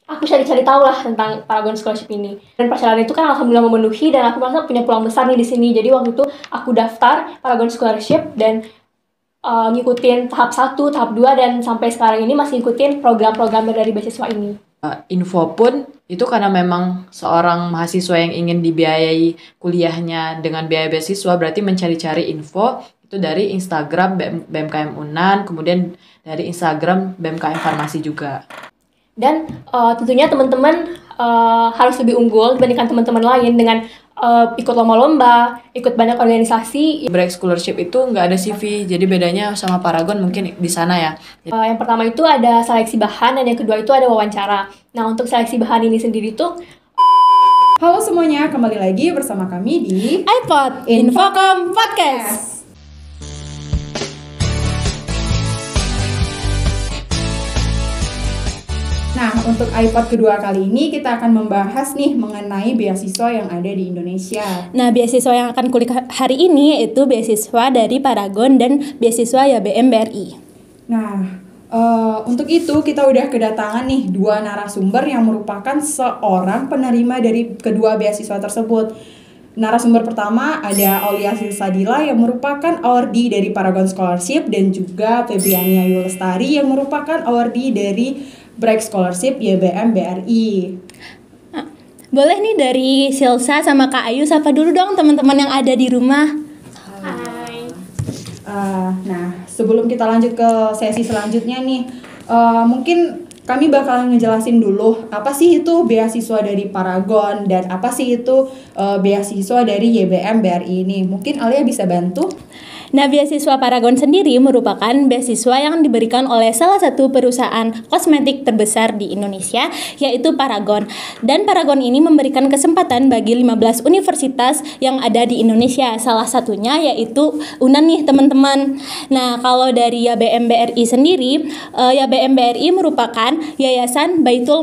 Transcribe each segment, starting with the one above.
aku cari-cari tahu lah tentang Paragon Scholarship ini. Dan persyaratan itu kan alhamdulillah memenuhi dan aku merasa punya peluang besar nih di sini. Jadi waktu itu aku daftar Paragon Scholarship dan ngikutin tahap 1, tahap 2 dan sampai sekarang ini masih ngikutin program-program dari beasiswa ini. Info pun itu karena memang seorang mahasiswa yang ingin dibiayai kuliahnya dengan biaya beasiswa berarti mencari-cari info itu dari Instagram BMKM Unan, kemudian dari Instagram BMKM Farmasi juga. Dan tentunya teman-teman harus lebih unggul dibandingkan teman-teman lain dengan ikut lomba-lomba, ikut banyak organisasi. Break Scholarship itu nggak ada CV, jadi bedanya sama Paragon mungkin di sana ya. Yang pertama itu ada seleksi bahan dan yang kedua itu ada wawancara. Nah untuk seleksi bahan ini sendiri tuh. Halo semuanya, kembali lagi bersama kami di iPod Infocom Podcast. Nah, untuk iPod kedua kali ini kita akan membahas nih mengenai beasiswa yang ada di Indonesia. Nah, beasiswa yang akan kulik hari ini yaitu beasiswa dari Paragon dan beasiswa YBM BRI. Nah, untuk itu kita udah kedatangan nih dua narasumber yang merupakan seorang penerima dari kedua beasiswa tersebut. Narasumber pertama ada Aulia Silsadila yang merupakan awardee dari Paragon Scholarship dan juga Febriania Yulestari yang merupakan awardee dari Break Scholarship YBM BRI. Boleh nih dari Silsa sama Kak Ayu sapa dulu dong teman-teman yang ada di rumah. Hai. Nah, sebelum kita lanjut ke sesi selanjutnya nih, mungkin kami bakalan ngejelasin dulu apa sih itu beasiswa dari Paragon dan apa sih itu beasiswa dari YBM BRI ini. Mungkin Alia bisa bantu? Nah, beasiswa Paragon sendiri merupakan beasiswa yang diberikan oleh salah satu perusahaan kosmetik terbesar di Indonesia, yaitu Paragon. Dan Paragon ini memberikan kesempatan bagi 15 universitas yang ada di Indonesia. Salah satunya yaitu Unan nih, teman-teman. Nah, kalau dari YBM BRI sendiri, YBM BRI merupakan Yayasan Baitul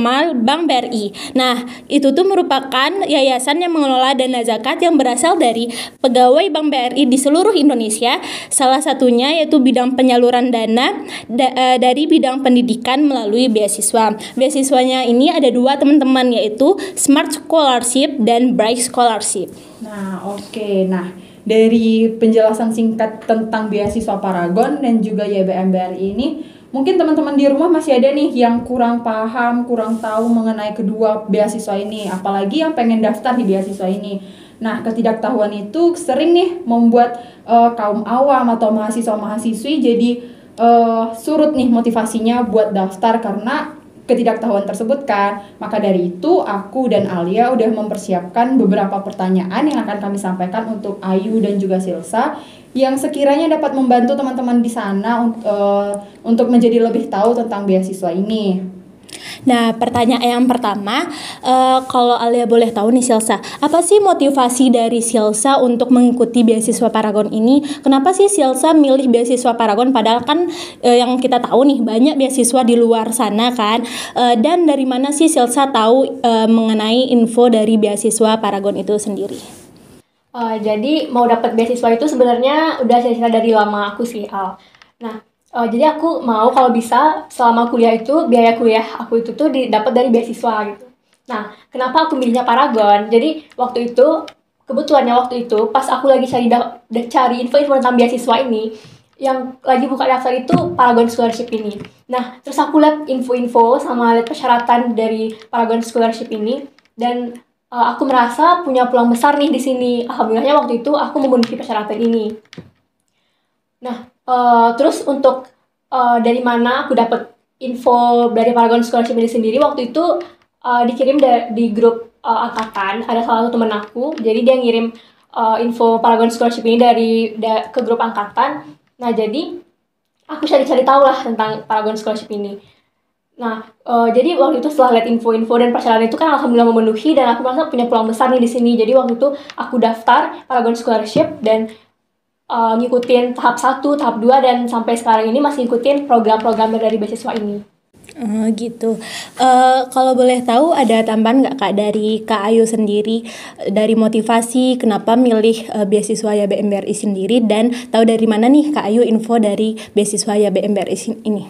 Mal Bank BRI. Nah, itu tuh merupakan yayasan yang mengelola dana zakat yang berasal dari pegawai Bank BRI di seluruh Indonesia. Salah satunya yaitu bidang penyaluran dana dari bidang pendidikan melalui beasiswa. Beasiswanya ini ada dua, teman-teman, yaitu Smart Scholarship dan Bright Scholarship. Nah, oke. Nah, dari penjelasan singkat tentang beasiswa Paragon dan juga YBM BRI ini, mungkin teman-teman di rumah masih ada nih yang kurang paham, kurang tahu mengenai kedua beasiswa ini, apalagi yang pengen daftar di beasiswa ini. Nah, ketidaktahuan itu sering nih membuat kaum awam atau mahasiswa-mahasiswi jadi surut nih motivasinya buat daftar karena ketidaktahuan tersebut kan. Maka dari itu aku dan Alia udah mempersiapkan beberapa pertanyaan yang akan kami sampaikan untuk Ayu dan juga Silsa yang sekiranya dapat membantu teman-teman di sana untuk menjadi lebih tahu tentang beasiswa ini. Nah, pertanyaan yang pertama, kalau Alia boleh tahu nih Silsa, apa sih motivasi dari Silsa untuk mengikuti beasiswa Paragon ini? Kenapa sih Silsa milih beasiswa Paragon padahal kan yang kita tahu nih banyak beasiswa di luar sana kan? Dan dari mana sih Silsa tahu mengenai info dari beasiswa Paragon itu sendiri? Jadi mau dapat beasiswa itu sebenarnya udah cerita dari lama aku sih, Al. Nah, jadi aku mau kalau bisa selama kuliah itu biaya kuliah aku itu tuh didapat dari beasiswa gitu. Nah, kenapa aku milihnya Paragon? Jadi waktu itu kebetulannya waktu itu pas aku lagi cari info-info tentang beasiswa ini, yang lagi buka daftar itu Paragon Scholarship ini. Nah, terus aku lihat info-info sama lihat persyaratan dari Paragon Scholarship ini dan aku merasa punya peluang besar nih di sini. Alhamdulillahnya waktu itu aku memenuhi persyaratan ini. Nah, terus untuk dari mana aku dapat info dari Paragon Scholarship ini sendiri, waktu itu dikirim di grup angkatan, ada salah satu teman aku, jadi dia ngirim info Paragon Scholarship ini ke grup angkatan. Nah, jadi aku cari-cari tahu lah tentang Paragon Scholarship ini. Nah, jadi waktu itu setelah lihat info-info dan persyaratan itu kan alhamdulillah memenuhi dan aku merasa punya peluang besar nih di sini. Jadi waktu itu aku daftar Paragon Scholarship dan ngikutin tahap 1, tahap 2 dan sampai sekarang ini masih ngikutin program-program dari beasiswa ini. Gitu. Kalau boleh tahu ada tambahan nggak Kak dari Kak Ayu sendiri dari motivasi kenapa milih beasiswa YBM BRI sendiri dan tahu dari mana nih Kak Ayu info dari beasiswa YBM BRI ini?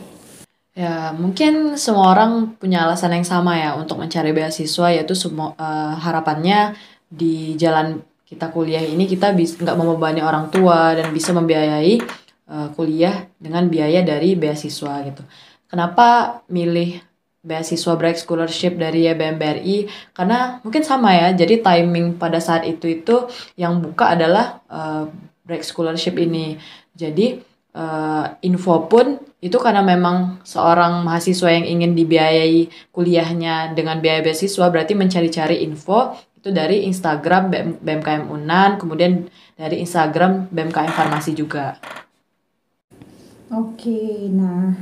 Ya, mungkin semua orang punya alasan yang sama ya untuk mencari beasiswa, yaitu semua harapannya di jalan kita kuliah ini kita bisa nggak membebani orang tua dan bisa membiayai kuliah dengan biaya dari beasiswa gitu. Kenapa milih beasiswa Bright Scholarship dari YBM BRI? Karena mungkin sama ya, jadi timing pada saat itu yang buka adalah Bright Scholarship ini. Jadi info pun itu karena memang seorang mahasiswa yang ingin dibiayai kuliahnya dengan biaya beasiswa berarti mencari-cari info itu dari Instagram BMKM Unan, kemudian dari Instagram BMKM Farmasi juga. Oke, nah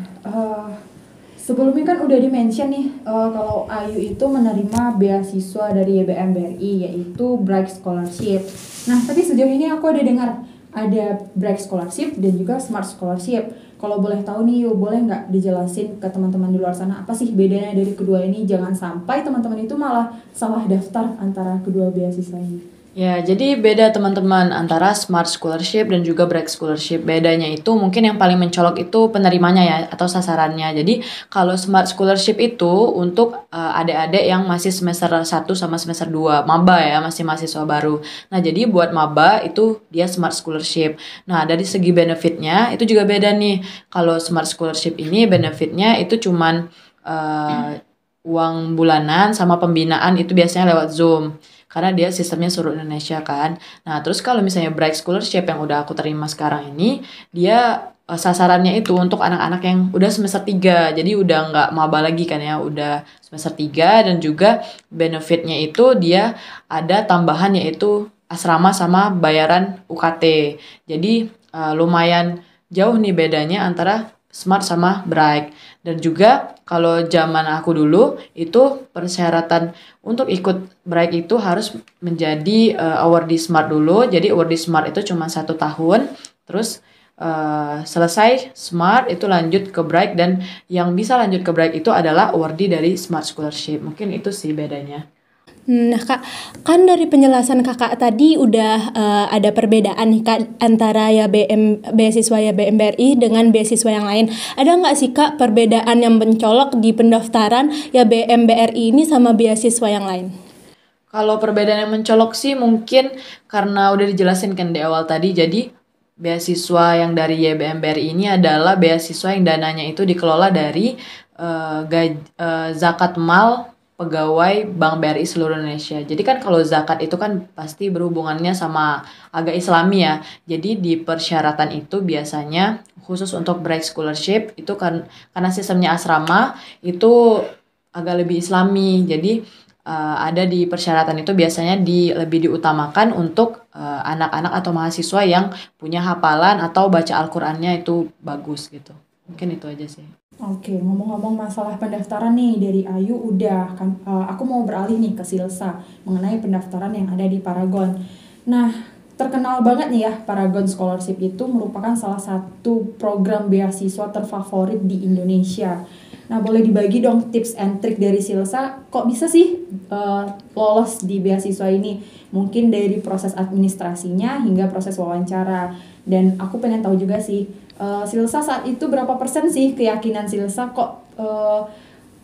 sebelumnya kan udah di-mention nih kalau Ayu itu menerima beasiswa dari YBM BRI yaitu Bright Scholarship. Nah, tapi sejauh ini aku ada dengar ada Bright Scholarship dan juga Smart Scholarship. Kalau boleh tahu nih, boleh nggak dijelasin ke teman-teman di luar sana apa sih bedanya dari kedua ini? Jangan sampai teman-teman itu malah salah daftar antara kedua beasiswa ini. Ya, jadi beda teman-teman antara Smart Scholarship dan juga Bright Scholarship. Bedanya itu mungkin yang paling mencolok itu penerimanya ya atau sasarannya. Jadi kalau Smart Scholarship itu untuk adik-adik yang masih semester 1 sama semester 2, maba ya, masih mahasiswa baru. Nah, jadi buat maba itu dia Smart Scholarship. Nah, dari segi benefitnya itu juga beda nih. Kalau Smart Scholarship ini benefitnya itu cuman uang bulanan sama pembinaan itu biasanya lewat Zoom. Karena dia sistemnya seluruh Indonesia kan. Nah, terus kalau misalnya Bright Scholarship yang udah aku terima sekarang ini, dia sasarannya itu untuk anak-anak yang udah semester 3. Jadi udah nggak maba lagi kan ya, udah semester 3 dan juga benefitnya itu dia ada tambahan yaitu asrama sama bayaran UKT. Jadi lumayan jauh nih bedanya antara Smart sama Bright. Dan juga kalau zaman aku dulu itu persyaratan untuk ikut Bright itu harus menjadi awardee Smart dulu. Jadi awardee Smart itu cuma 1 tahun. Terus selesai Smart itu lanjut ke Bright dan yang bisa lanjut ke Bright itu adalah awardee dari Smart Scholarship. Mungkin itu sih bedanya. Nah Kak, kan dari penjelasan Kakak tadi udah ada perbedaan nih Kak antara beasiswa YBM BRI dengan beasiswa yang lain. Ada nggak sih Kak perbedaan yang mencolok di pendaftaran YBM BRI ini sama beasiswa yang lain? Kalau perbedaan yang mencolok sih mungkin karena udah dijelasin kan di awal tadi. Jadi beasiswa yang dari YBM BRI ini adalah beasiswa yang dananya itu dikelola dari zakat mal pegawai Bank BRI seluruh Indonesia. Jadi kan kalau zakat itu kan pasti berhubungannya sama agak Islami ya. Jadi di persyaratan itu biasanya khusus untuk Bright Scholarship itu kan karena sistemnya asrama itu agak lebih Islami. Jadi ada di persyaratan itu biasanya lebih diutamakan untuk anak-anak atau mahasiswa yang punya hafalan atau baca Al-Qur'annya itu bagus gitu. Mungkin itu aja sih. Oke, ngomong-ngomong masalah pendaftaran nih dari Ayu udah kan, aku mau beralih nih ke Silsa mengenai pendaftaran yang ada di Paragon. Nah, terkenal banget nih ya Paragon Scholarship itu merupakan salah satu program beasiswa terfavorit di Indonesia. Nah, boleh dibagi dong tips and trick dari Silsa, kok bisa sih lolos di beasiswa ini? Mungkin dari proses administrasinya hingga proses wawancara. Dan aku pengen tahu juga sih, Silsa saat itu berapa persen sih keyakinan Silsa kok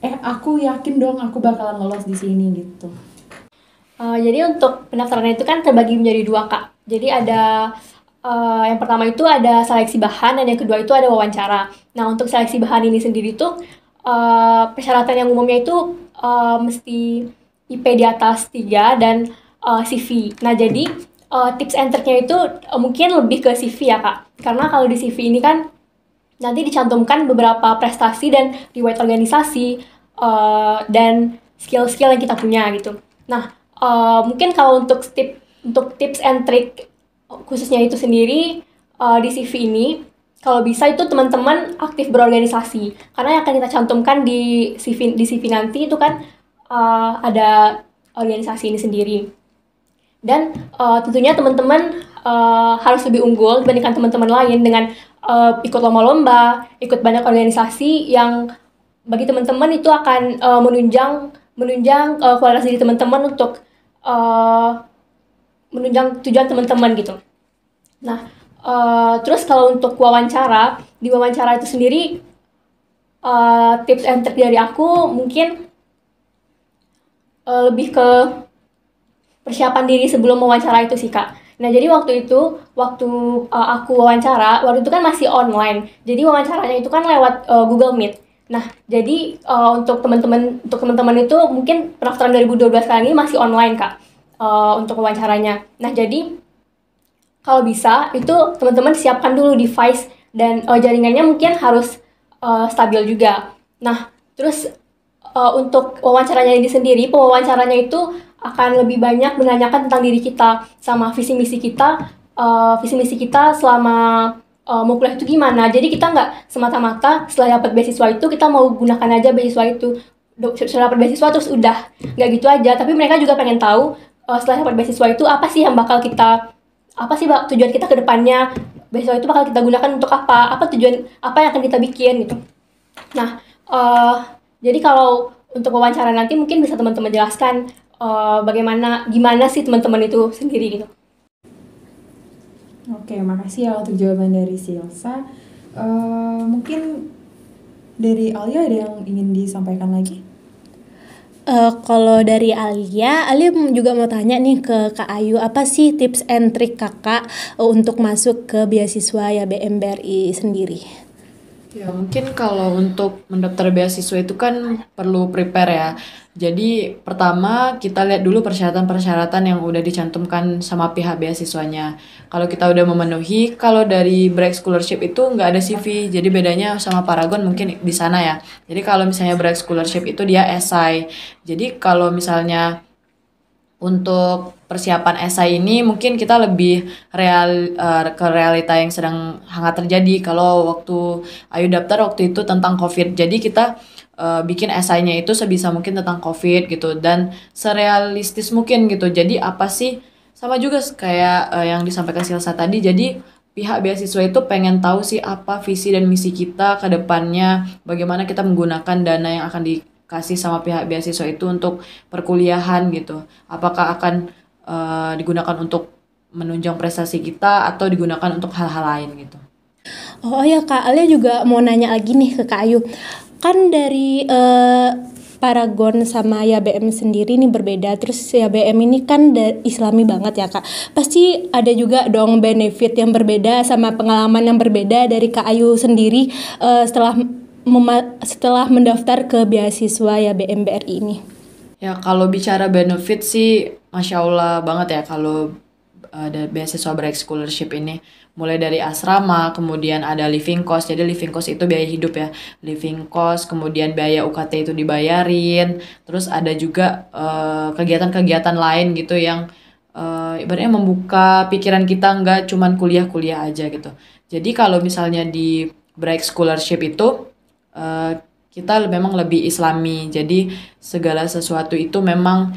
aku yakin dong aku bakalan lolos di sini gitu. Jadi untuk pendaftarannya itu kan terbagi menjadi 2 Kak. Jadi ada yang pertama itu ada seleksi bahan dan yang kedua itu ada wawancara. Nah untuk seleksi bahan ini sendiri tuh persyaratan yang umumnya itu mesti IP di atas 3 dan CV. Nah jadi tips and trick-nya itu mungkin lebih ke CV ya Kak. Karena kalau di CV ini kan nanti dicantumkan beberapa prestasi dan riwayat organisasi dan skill-skill yang kita punya gitu. Nah mungkin kalau untuk tips and trick khususnya itu sendiri di CV ini, kalau bisa itu teman-teman aktif berorganisasi. Karena yang akan kita cantumkan di CV nanti itu kan ada organisasi ini sendiri. Dan tentunya teman-teman harus lebih unggul dibandingkan teman-teman lain dengan ikut lomba-lomba, ikut banyak organisasi yang bagi teman-teman itu akan menunjang kualitas diri teman-teman untuk menunjang tujuan teman-teman gitu. Nah, terus kalau untuk wawancara, di wawancara itu sendiri tips and trick dari aku mungkin lebih ke persiapan diri sebelum wawancara itu sih Kak. Nah jadi waktu aku wawancara, waktu itu kan masih online. Jadi wawancaranya itu kan lewat Google Meet. Nah jadi untuk teman-teman itu mungkin pendaftaran 2012 kali ini masih online Kak, untuk wawancaranya. Nah jadi kalau bisa itu teman-teman siapkan dulu device dan jaringannya mungkin harus stabil juga. Nah terus untuk wawancaranya ini sendiri, pewawancaranya itu akan lebih banyak menanyakan tentang diri kita sama visi misi kita selama mau kuliah itu gimana. Jadi kita nggak semata-mata setelah dapat beasiswa itu kita mau gunakan aja beasiswa itu. Setelah dapat beasiswa terus udah, nggak gitu aja. Tapi mereka juga pengen tahu setelah dapat beasiswa itu apa sih tujuan kita ke depannya. Beasiswa itu bakal kita gunakan untuk apa yang akan kita bikin gitu. Nah jadi kalau untuk wawancara nanti mungkin bisa teman-teman jelaskan gimana sih teman-teman itu sendiri gitu. Oke, makasih ya untuk jawaban dari Silsa. Mungkin dari Alia ada yang ingin disampaikan lagi? Kalau dari Alia juga mau tanya nih ke Kak Ayu, apa sih tips and trick kakak untuk masuk ke beasiswa YBM BRI sendiri? Ya mungkin kalau untuk mendaftar beasiswa itu kan perlu prepare ya. Jadi pertama kita lihat dulu persyaratan-persyaratan yang udah dicantumkan sama pihak beasiswanya. Kalau kita udah memenuhi, kalau dari Bright Scholarship itu nggak ada CV. Jadi bedanya sama Paragon mungkin di sana ya. Jadi kalau misalnya Bright Scholarship itu dia esai. Jadi kalau misalnya untuk persiapan esai ini mungkin kita lebih ke realita yang sedang hangat terjadi. Kalau waktu Ayu daftar waktu itu tentang COVID. Jadi kita bikin esainya itu sebisa mungkin tentang COVID gitu dan serealistis mungkin gitu. Jadi apa sih sama juga kayak yang disampaikan Silsa tadi. Jadi pihak beasiswa itu pengen tahu sih apa visi dan misi kita ke depannya, bagaimana kita menggunakan dana yang akan dikasih sama pihak beasiswa itu untuk perkuliahan gitu. Apakah akan digunakan untuk menunjang prestasi kita atau digunakan untuk hal-hal lain gitu. Oh ya Kak, Alia juga mau nanya lagi nih ke Kak Ayu. Kan dari Paragon sama YBM sendiri nih berbeda. Terus YBM ini kan Islami banget ya Kak. Pasti ada juga dong benefit yang berbeda sama pengalaman yang berbeda dari Kak Ayu sendiri setelah mendaftar ke beasiswa YBM BRI ini. Ya kalau bicara benefit sih Masya Allah banget ya kalau ada beasiswa Bright Scholarship ini. Mulai dari asrama, kemudian ada living cost. Jadi living cost itu biaya hidup ya. Living cost, kemudian biaya UKT itu dibayarin. Terus ada juga kegiatan-kegiatan lain gitu yang ibaratnya membuka pikiran kita, nggak cuman kuliah-kuliah aja gitu. Jadi kalau misalnya di Bright Scholarship itu kita memang lebih Islami. Jadi segala sesuatu itu memang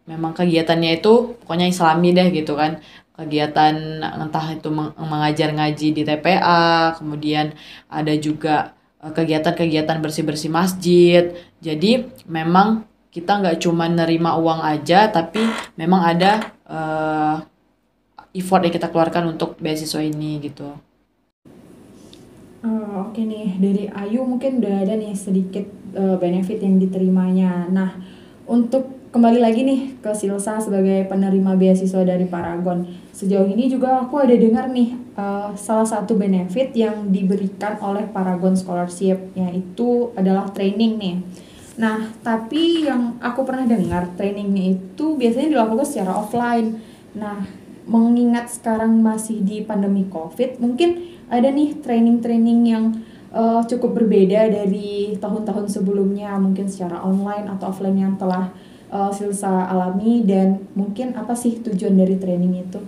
kegiatannya itu pokoknya Islami deh gitu kan. Kegiatan entah itu mengajar ngaji di TPA, kemudian ada juga kegiatan-kegiatan bersih-bersih masjid. Jadi memang kita nggak cuma nerima uang aja, tapi memang ada effort yang kita keluarkan untuk beasiswa ini gitu. Oke nih, dari Ayu mungkin udah ada nih sedikit benefit yang diterimanya. Nah, untuk kembali lagi nih ke Silsa sebagai penerima beasiswa dari Paragon. Sejauh ini juga aku ada dengar nih salah satu benefit yang diberikan oleh Paragon Scholarship, yaitu adalah training nih. Nah, tapi yang aku pernah dengar trainingnya itu biasanya dilakukan secara offline. Nah, mengingat sekarang masih di pandemi COVID, mungkin ada nih training-training yang cukup berbeda dari tahun-tahun sebelumnya, mungkin secara online atau offline yang telah Silsa alami, dan mungkin apa sih tujuan dari training itu?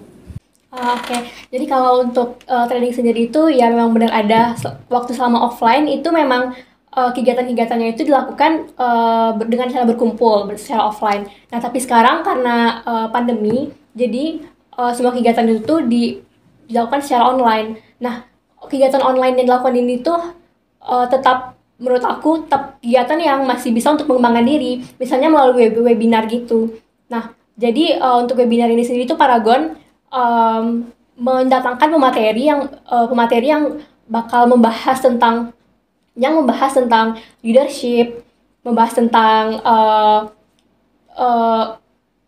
Oke. Jadi kalau untuk training sendiri itu ya memang benar ada waktu selama offline itu memang kegiatan-kegiatannya itu dilakukan dengan cara berkumpul secara offline. Nah tapi sekarang karena pandemi, jadi semua kegiatan itu tuh dilakukan secara online. Nah kegiatan online yang dilakukan ini tuh menurut aku tetap kegiatan yang masih bisa untuk mengembangkan diri, misalnya melalui webinar gitu. Nah, jadi untuk webinar ini sendiri tuh Paragon mendatangkan pemateri yang bakal membahas tentang yang membahas tentang leadership, membahas tentang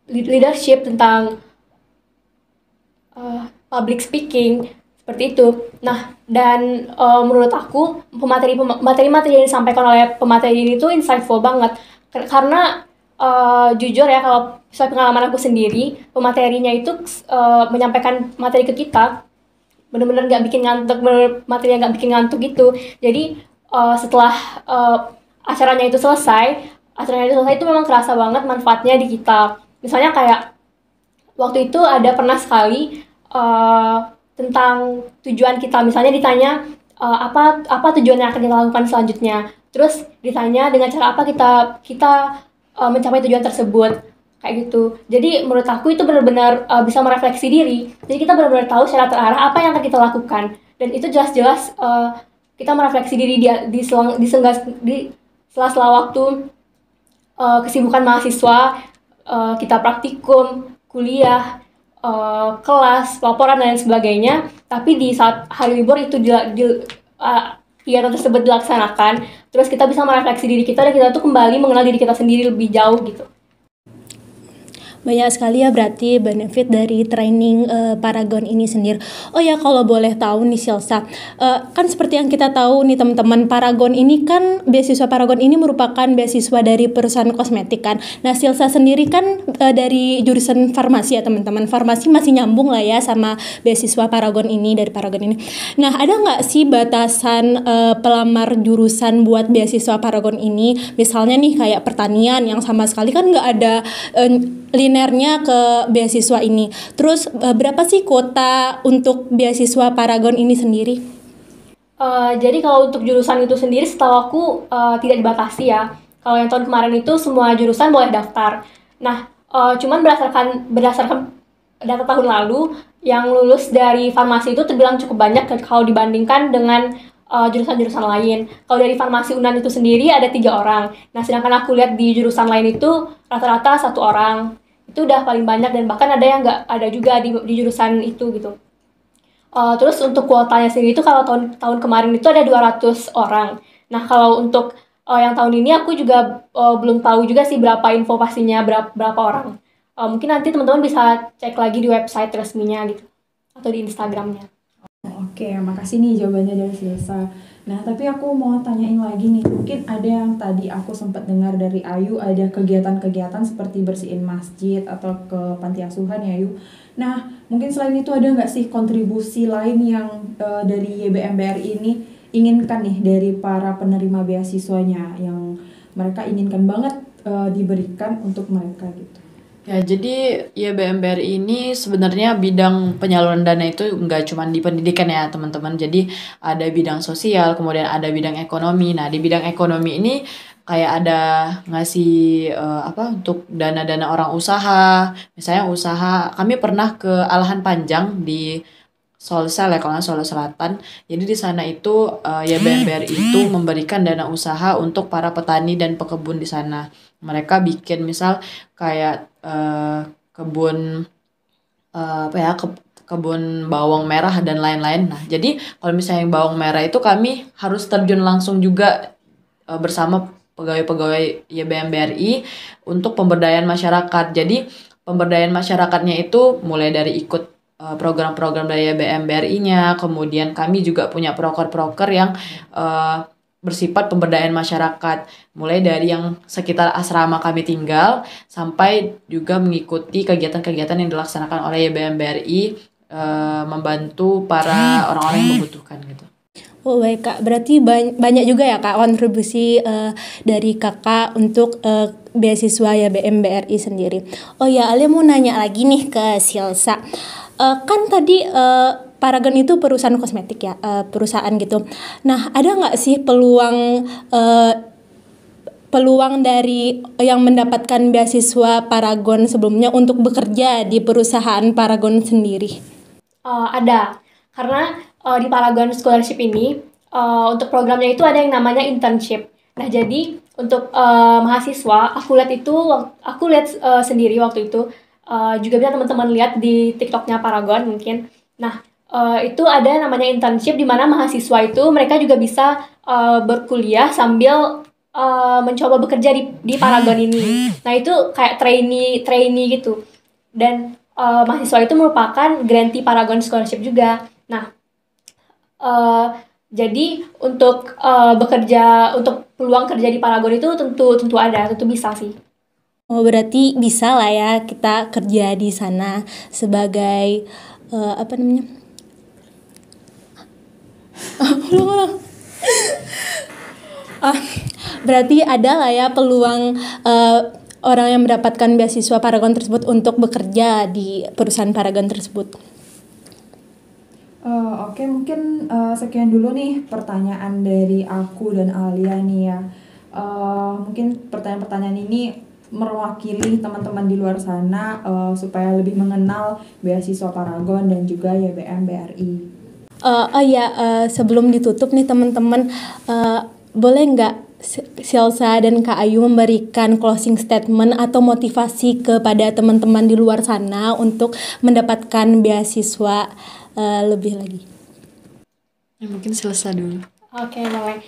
leadership, tentang public speaking, seperti itu. Nah, dan menurut aku materi-materi yang disampaikan oleh pemateri ini tuh insightful banget. Karena jujur ya, kalau sesuai pengalaman aku sendiri, pematerinya itu menyampaikan materi ke kita bener-bener nggak bikin ngantuk, materi yang nggak bikin ngantuk gitu. Jadi setelah acaranya itu selesai itu memang kerasa banget manfaatnya di kita. Misalnya kayak waktu itu ada pernah sekali tentang tujuan kita. Misalnya ditanya apa tujuan yang akan kita lakukan selanjutnya. Terus ditanya dengan cara apa kita mencapai tujuan tersebut, kayak gitu. Jadi menurut aku itu benar-benar bisa merefleksi diri. Jadi kita benar-benar tahu secara terarah apa yang akan kita lakukan. Dan itu jelas-jelas kita merefleksi diri di sela-sela waktu kesibukan mahasiswa, kita praktikum, kuliah, kelas, laporan dan sebagainya. Tapi di saat hari libur itu kegiatan tersebut dilaksanakan, terus kita bisa merefleksi diri kita dan kita tuh kembali mengenal diri kita sendiri lebih jauh gitu. Banyak sekali ya berarti benefit dari training Paragon ini sendiri. Oh ya, kalau boleh tahu nih Silsa, kan seperti yang kita tahu nih teman-teman, Paragon ini kan, beasiswa Paragon ini merupakan beasiswa dari perusahaan kosmetik kan. Nah, Silsa sendiri kan dari jurusan farmasi ya teman-teman. Farmasi masih nyambung lah ya sama beasiswa Paragon ini, dari Paragon ini. Nah, ada nggak sih batasan pelamar jurusan buat beasiswa Paragon ini? Misalnya nih kayak pertanian yang sama sekali kan nggak ada linernya ke beasiswa ini. Terus berapa sih kuota untuk beasiswa Paragon ini sendiri? Jadi kalau untuk jurusan itu sendiri setahu aku tidak dibatasi ya. Kalau yang tahun kemarin itu semua jurusan boleh daftar. Nah, cuman berdasarkan data tahun lalu yang lulus dari farmasi itu terbilang cukup banyak kalau dibandingkan dengan jurusan-jurusan lain. Kalau dari farmasi UNAN itu sendiri ada 3 orang. Nah, sedangkan aku lihat di jurusan lain itu rata-rata 1 orang. Itu udah paling banyak, dan bahkan ada yang nggak ada juga di jurusan itu gitu. Terus untuk kuotanya sendiri itu kalau tahun kemarin itu ada 200 orang. Nah, kalau untuk yang tahun ini aku juga belum tahu juga sih berapa info pastinya, berapa orang. Mungkin nanti teman-teman bisa cek lagi di website resminya gitu, atau di Instagramnya. Oke, makasih nih jawabannya dari Silsa. Nah, tapi aku mau tanyain lagi nih. Mungkin ada yang tadi aku sempat dengar dari Ayu, ada kegiatan-kegiatan seperti bersihin masjid atau ke panti asuhan ya, Ayu. Nah, mungkin selain itu ada nggak sih kontribusi lain yang dari YBMBRI ini inginkan nih dari para penerima beasiswanya, yang mereka inginkan banget diberikan untuk mereka gitu? Ya, jadi YBMBRI ini sebenarnya bidang penyaluran dana itu nggak cuma di pendidikan ya teman-teman. Jadi ada bidang sosial, kemudian ada bidang ekonomi. Nah, di bidang ekonomi ini kayak ada ngasih untuk dana-dana orang usaha. Misalnya usaha, kami pernah ke Alahan Panjang di Solsel ya, kalau nggak Solo Selatan. Jadi di sana itu YBMBRI itu memberikan dana usaha untuk para petani dan pekebun di sana. Mereka bikin misal kayak kebun kebun bawang merah dan lain-lain. Nah, jadi kalau misalnya yang bawang merah itu kami harus terjun langsung juga bersama pegawai-pegawai YBMBRI untuk pemberdayaan masyarakat. Jadi pemberdayaan masyarakatnya itu mulai dari ikut program-program dari YBMBRI-nya, kemudian kami juga punya proker-proker yang bersifat pemberdayaan masyarakat, mulai dari yang sekitar asrama kami tinggal sampai juga mengikuti kegiatan-kegiatan yang dilaksanakan oleh YBMBRI membantu para orang-orang yang membutuhkan gitu. Oh baik Kak, berarti banyak juga ya Kak kontribusi dari Kakak untuk beasiswa YBMBRI sendiri. Oh ya, Alia mau nanya lagi nih ke Silsa. Kan tadi Paragon itu perusahaan kosmetik ya, perusahaan gitu. Nah, ada nggak sih peluang dari yang mendapatkan beasiswa Paragon sebelumnya untuk bekerja di perusahaan Paragon sendiri? Ada, karena di Paragon Scholarship ini untuk programnya itu ada yang namanya internship. Nah, jadi untuk mahasiswa, aku lihat sendiri waktu itu, juga bisa teman-teman lihat di TikToknya Paragon mungkin. Nah, itu ada namanya internship di mana mahasiswa itu mereka juga bisa berkuliah sambil mencoba bekerja di Paragon ini. Nah itu kayak trainee gitu. Dan mahasiswa itu merupakan grantee Paragon Scholarship juga. Nah jadi untuk untuk peluang kerja di Paragon itu tentu ada, tentu bisa sih. Oh, berarti bisa lah ya kita kerja di sana sebagai apa namanya? Berarti ada lah ya peluang orang yang mendapatkan beasiswa Paragon tersebut untuk bekerja di perusahaan Paragon tersebut. Oke, mungkin sekian dulu nih pertanyaan dari aku dan Alia nih ya. Mungkin pertanyaan-pertanyaan ini mewakili teman-teman di luar sana supaya lebih mengenal beasiswa Paragon dan juga YBM BRI. Sebelum ditutup nih teman-teman, boleh nggak Silsa dan Kak Ayu memberikan closing statement atau motivasi kepada teman-teman di luar sana untuk mendapatkan beasiswa lebih lagi? Mungkin Silsa dulu. Oke, boleh.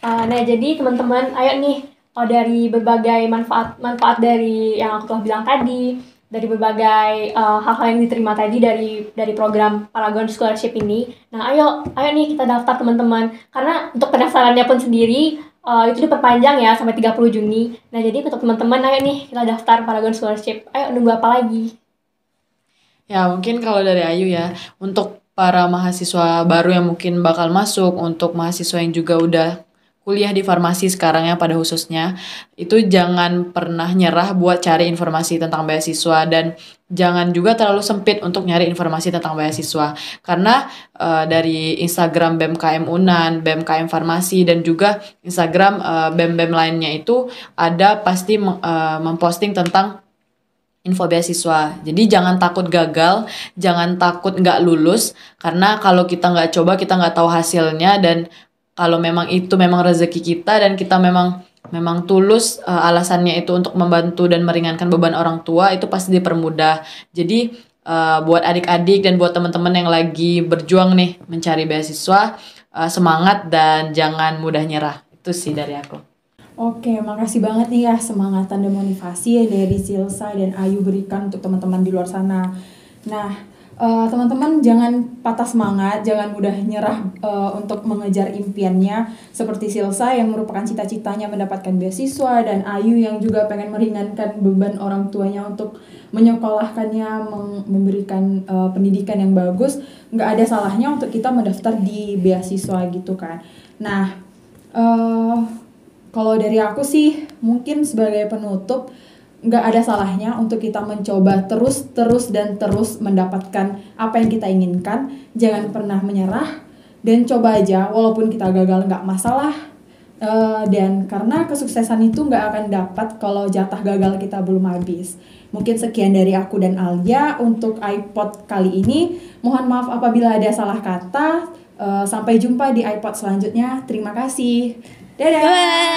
Nah, jadi teman-teman, ayo nih dari berbagai manfaat dari yang aku telah bilang tadi, dari berbagai hal-hal yang diterima tadi dari program Paragon Scholarship ini. Nah, ayo nih kita daftar teman-teman. Karena untuk pendaftarannya pun sendiri itu diperpanjang ya sampai 30 Juni. Nah, jadi untuk teman-teman ayo nih kita daftar Paragon Scholarship. Ayo, nunggu apa lagi? Ya, mungkin kalau dari Ayu ya, untuk para mahasiswa baru yang mungkin bakal masuk, untuk mahasiswa yang juga udah kuliah di farmasi sekarang ya pada khususnya, itu jangan pernah nyerah buat cari informasi tentang beasiswa dan jangan juga terlalu sempit untuk nyari informasi tentang beasiswa. Karena dari Instagram BMKM Unan, BMKM Farmasi dan juga Instagram BEM-BEM lainnya itu ada pasti memposting tentang info beasiswa. Jadi jangan takut gagal, jangan takut nggak lulus, karena kalau kita nggak coba kita nggak tahu hasilnya, dan kalau memang itu memang rezeki kita dan kita memang tulus alasannya itu untuk membantu dan meringankan beban orang tua, itu pasti dipermudah. Jadi buat adik-adik dan buat teman-teman yang lagi berjuang nih mencari beasiswa, semangat dan jangan mudah nyerah. Itu sih dari aku. Oke, makasih banget nih ya semangatan dan motivasi ya dari Silsa dan Ayu berikan untuk teman-teman di luar sana. Nah, teman-teman jangan patah semangat, jangan mudah nyerah untuk mengejar impiannya. Seperti Silsa yang merupakan cita-citanya mendapatkan beasiswa, dan Ayu yang juga pengen meringankan beban orang tuanya untuk menyekolahkannya, memberikan pendidikan yang bagus. Nggak ada salahnya untuk kita mendaftar di beasiswa gitu kan. Nah, kalau dari aku sih mungkin sebagai penutup, nggak ada salahnya untuk kita mencoba terus mendapatkan apa yang kita inginkan. Jangan pernah menyerah dan coba aja, walaupun kita gagal nggak masalah. Dan karena kesuksesan itu nggak akan dapat kalau jatah gagal kita belum habis. Mungkin sekian dari aku dan Alia untuk iPod kali ini. Mohon maaf apabila ada salah kata. Sampai jumpa di iPod selanjutnya. Terima kasih. Dadah. Bye.